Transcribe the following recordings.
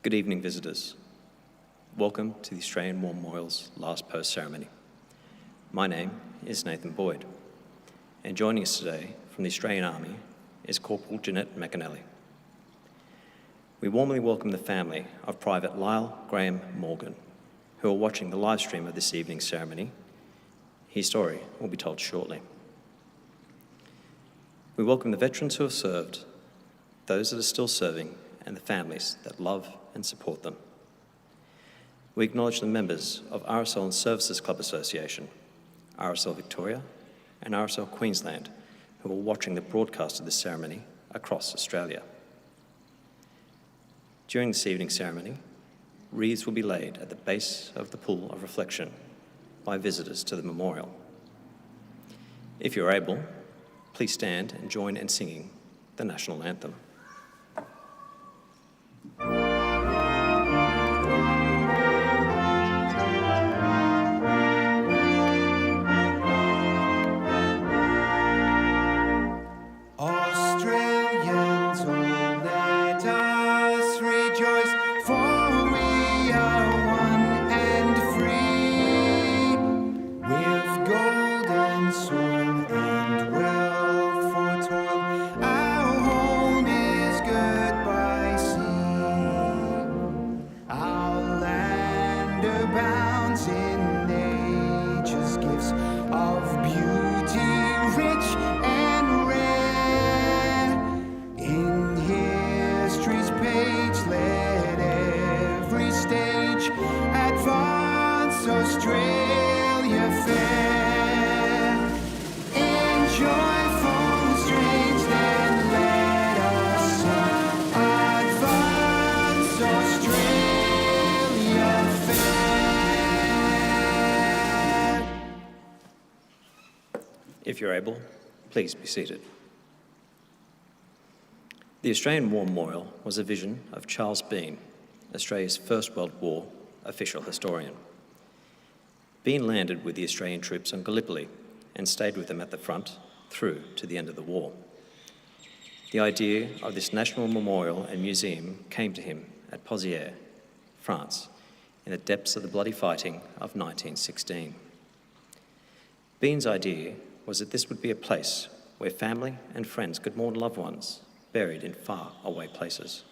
Good evening, visitors. Welcome to the Australian War Memorial's last post ceremony. My name is Nathan Boyd, and joining us today from the Australian Army is Corporal Jeanette McAnally. We warmly welcome the family of Private Lyall Graham Morgan, who are watching the live stream of this evening's ceremony. His story will be told shortly. We welcome the veterans who have served, those that are still serving, and the families that love and support them. We acknowledge the members of RSL Services Clubs Association, RSL Victoria, and RSL Queensland, who are watching the broadcast of this ceremony across Australia. During this evening's ceremony, wreaths will be laid at the base of the pool of reflection by visitors to the memorial. If you're able, please stand and join in singing the national anthem. If you're able, please be seated. The Australian War Memorial was a vision of Charles Bean, Australia's First World War official historian. Bean landed with the Australian troops on Gallipoli and stayed with them at the front through to the end of the war. The idea of this national memorial and museum came to him at Pozières, France, in the depths of the bloody fighting of 1916. Bean's idea was that this would be a place where family and friends could mourn loved ones buried in far away places.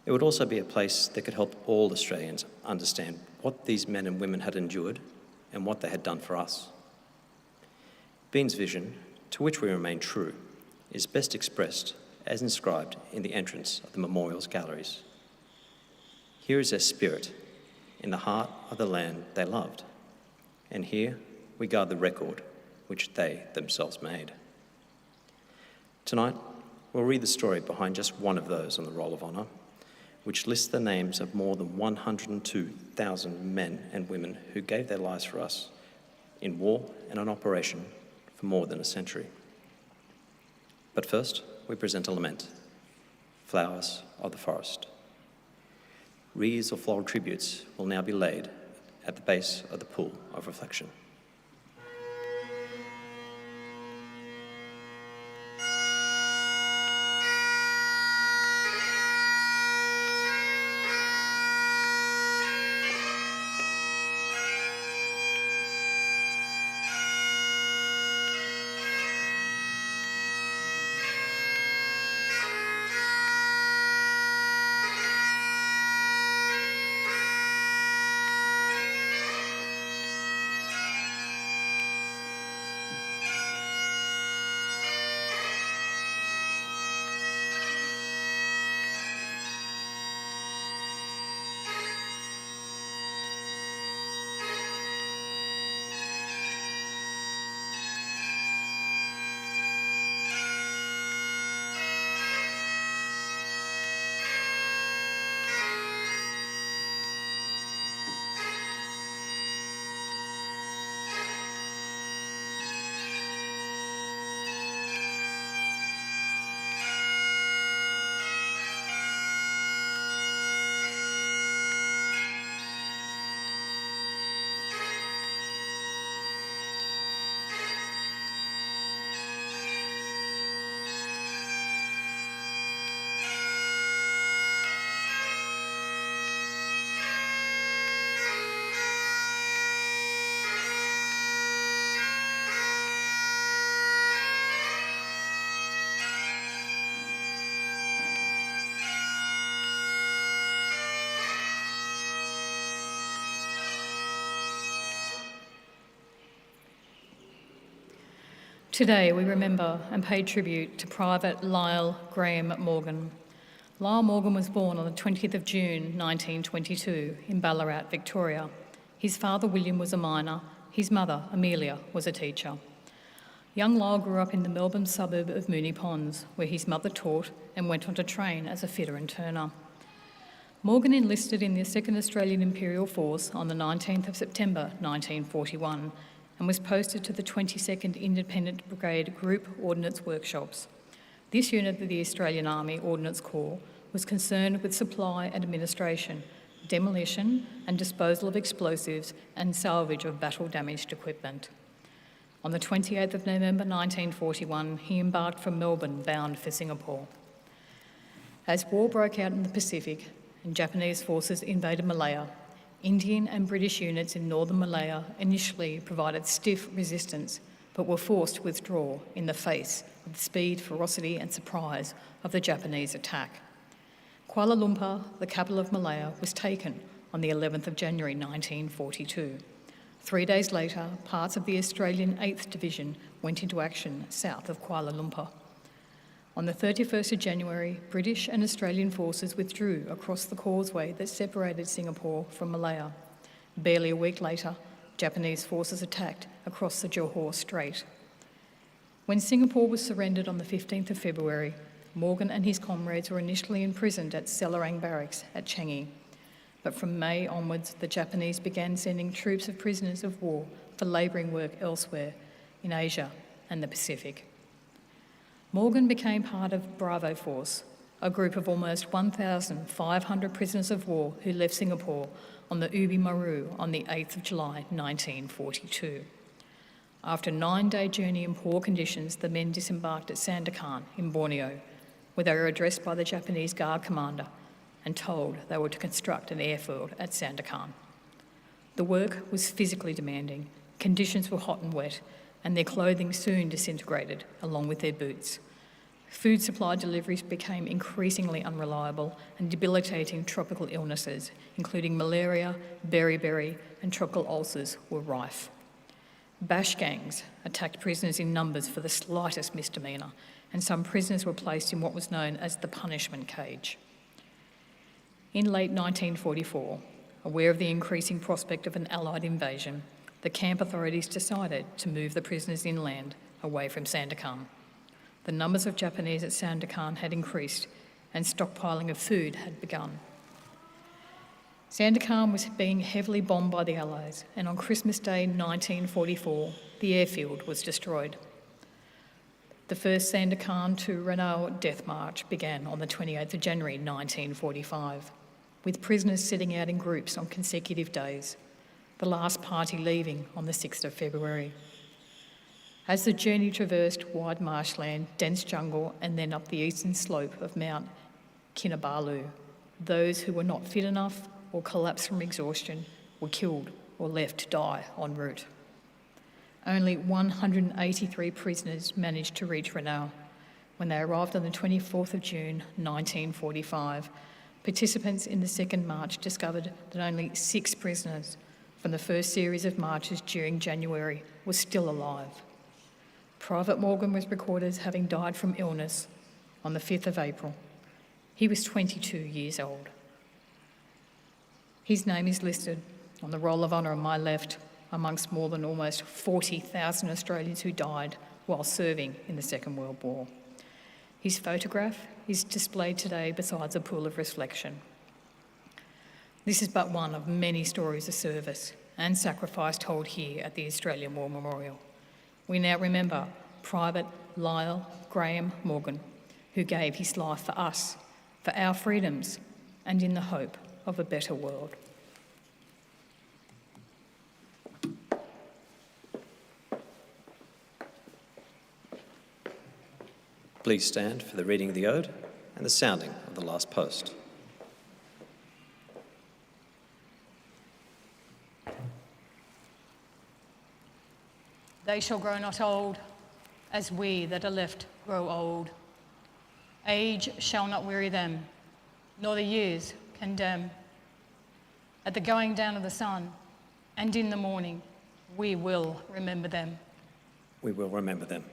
It would also be a place that could help all Australians understand what these men and women had endured and what they had done for us. Bean's vision, to which we remain true, is best expressed as inscribed in the entrance of the memorial's galleries. Here is their spirit, in the heart of the land they loved, and here we guard the record which they themselves made. Tonight, we'll read the story behind just one of those on the Roll of Honour, which lists the names of more than 102,000 men and women who gave their lives for us in war and on operation for more than a century. But first, we present a lament, Flowers of the Forest. Wreaths or floral tributes will now be laid at the base of the pool of reflection. Today we remember and pay tribute to Private Lyall Graham Morgan. Lyall Morgan was born on the 20th of June 1922 in Ballarat, Victoria. His father William was a miner, his mother Amelia was a teacher. Young Lyall grew up in the Melbourne suburb of Moonee Ponds, where his mother taught and went on to train as a fitter and turner. Morgan enlisted in the 2nd Australian Imperial Force on the 19th of September 1941 and was posted to the 22nd Independent Brigade Group Ordnance Workshops. This unit of the Australian Army Ordnance Corps was concerned with supply and administration, demolition and disposal of explosives and salvage of battle-damaged equipment. On the 28th of November 1941, he embarked from Melbourne, bound for Singapore. As war broke out in the Pacific and Japanese forces invaded Malaya, Indian and British units in northern Malaya initially provided stiff resistance, but were forced to withdraw in the face of the speed, ferocity and surprise of the Japanese attack. Kuala Lumpur, the capital of Malaya, was taken on the 11th of January 1942. 3 days later, parts of the Australian 8th Division went into action south of Kuala Lumpur. On the 31st of January, British and Australian forces withdrew across the causeway that separated Singapore from Malaya. Barely a week later, Japanese forces attacked across the Johor Strait. When Singapore was surrendered on the 15th of February, Morgan and his comrades were initially imprisoned at Selarang Barracks at Changi. But from May onwards, the Japanese began sending troops of prisoners of war for labouring work elsewhere in Asia and the Pacific. Morgan became part of Bravo Force, a group of almost 1,500 prisoners of war who left Singapore on the Ubi Maru on the 8th of July 1942. After a 9-day journey in poor conditions, the men disembarked at Sandakan in Borneo, where they were addressed by the Japanese Guard commander and told they were to construct an airfield at Sandakan. The work was physically demanding, conditions were hot and wet, and their clothing soon disintegrated along with their boots. Food supply deliveries became increasingly unreliable and debilitating tropical illnesses, including malaria, beriberi, and tropical ulcers were rife. Bash gangs attacked prisoners in numbers for the slightest misdemeanour, and some prisoners were placed in what was known as the punishment cage. In late 1944, aware of the increasing prospect of an Allied invasion, the camp authorities decided to move the prisoners inland, away from Sandakan. The numbers of Japanese at Sandakan had increased and stockpiling of food had begun. Sandakan was being heavily bombed by the Allies, and on Christmas Day 1944, the airfield was destroyed. The first Sandakan to Ranau Death March began on the 28th of January 1945, with prisoners setting out in groups on consecutive days, the last party leaving on the 6th of February. As the journey traversed wide marshland, dense jungle, and then up the eastern slope of Mount Kinabalu, those who were not fit enough or collapsed from exhaustion were killed or left to die en route. Only 183 prisoners managed to reach Ranau. When they arrived on the 24th of June 1945, participants in the second march discovered that only 6 prisoners from the first series of marches during January was still alive. Private Morgan was recorded as having died from illness on the 5th of April. He was 22 years old. His name is listed on the roll of honour on my left amongst more than almost 40,000 Australians who died while serving in the Second World War. His photograph is displayed today beside a pool of reflection. This is but one of many stories of service and sacrifice told here at the Australian War Memorial. We now remember Private Lyall Graham Morgan, who gave his life for us, for our freedoms, and in the hope of a better world. Please stand for the reading of the ode and the sounding of the last post. They shall grow not old, as we that are left grow old. Age shall not weary them, nor the years condemn. At the going down of the sun, and in the morning, we will remember them. We will remember them.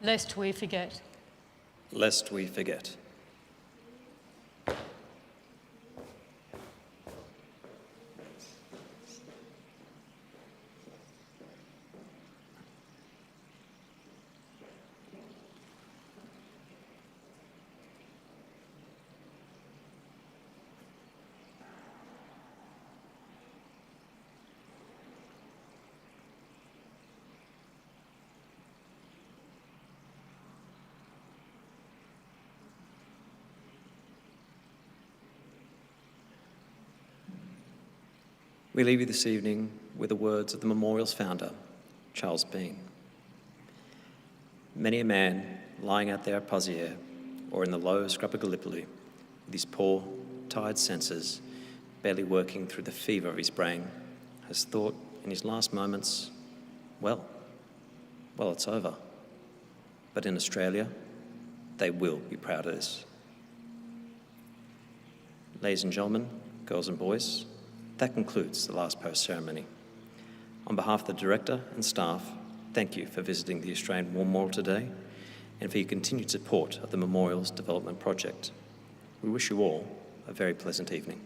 Lest we forget. Lest we forget. We leave you this evening with the words of the memorial's founder, Charles Bean. Many a man lying out there at Pozier or in the low scrub of Gallipoli with his poor, tired senses barely working through the fever of his brain has thought in his last moments, well, it's over. But in Australia, they will be proud of this. Ladies and gentlemen, girls and boys, that concludes the last post ceremony. On behalf of the Director and staff, thank you for visiting the Australian War Memorial today and for your continued support of the Memorial's development project. We wish you all a very pleasant evening.